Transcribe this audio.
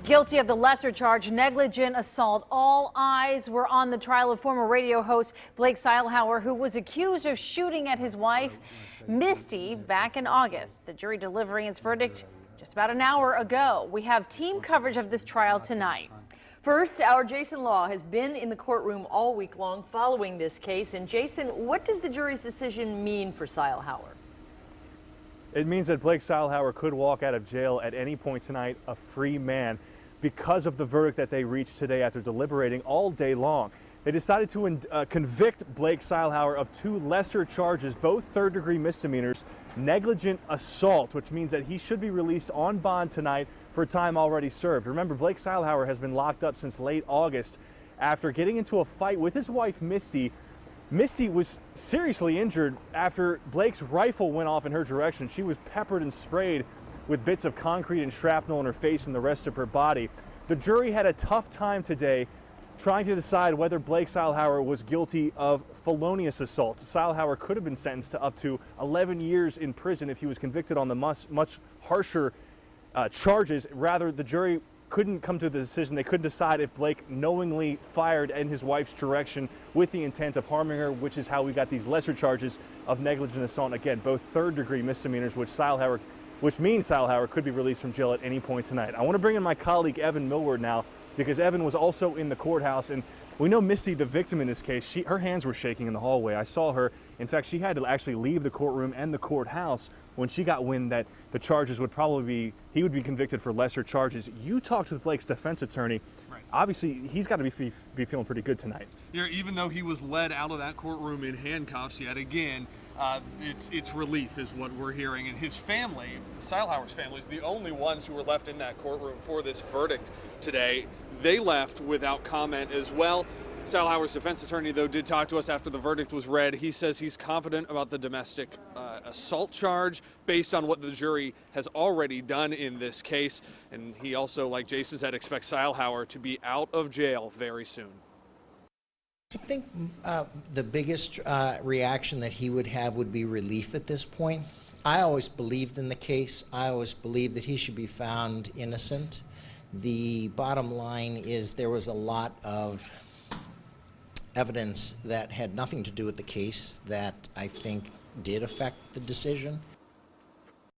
Guilty of the lesser charge, negligent assault. All eyes were on the trial of former radio host Blake Seylhouwer, who was accused of shooting at his wife, Misty, back in August. The jury delivering its verdict just about an hour ago. We have team coverage of this trial tonight. First, our Jason Law has been in the courtroom all week long following this case. And Jason, what does the jury's decision mean for Seylhouwer? It means that Blake Seylhouwer could walk out of jail at any point tonight a free man because of the verdict that they reached today after deliberating all day long. They decided to convict Blake Seylhouwer of two lesser charges, both third-degree misdemeanors, negligent assault, which means that he should be released on bond tonight for time already served. Remember, Blake Seylhouwer has been locked up since late August after getting into a fight with his wife, Misty. Misty was seriously injured after Blake's rifle went off in her direction. She was peppered and sprayed with bits of concrete and shrapnel in her face and the rest of her body. The jury had a tough time today trying to decide whether Blake Seylhouwer was guilty of felonious assault. Seylhouwer could have been sentenced to up to 11 years in prison if he was convicted on the much harsher charges. Rather, the jury couldn't come to the decision. They couldn't decide if Blake knowingly fired in his wife's direction with the intent of harming her, which is how we got these lesser charges of negligent assault. Again, both third-degree misdemeanors, which means Seylhouwer could be released from jail at any point tonight. I want to bring in my colleague Evan Millward now, because Evan was also in the courthouse, and we know Misty, the victim in this case, her hands were shaking in the hallway. I saw her. In fact, she had to actually leave the courtroom and the courthouse when she got wind that the charges would he would be convicted for lesser charges. You talked with Blake's defense attorney. Right. Obviously, he's got to be feeling pretty good tonight. Yeah, even though he was led out of that courtroom in handcuffs yet again, it's relief is what we're hearing. And his family, Seylhouwer's family, is the only ones who were left in that courtroom for this verdict today. They left without comment as well. Seylhouwer's defense attorney, though, did talk to us after the verdict was read. He says he's confident about the domestic assault charge based on what the jury has already done in this case. And he also, like Jason said, expects Seylhouwer to be out of jail very soon. I think the biggest reaction that he would have would be relief at this point. I always believed in the case. I always believed that he should be found innocent. The bottom line is there was a lot of evidence that had nothing to do with the case that I think did affect the decision.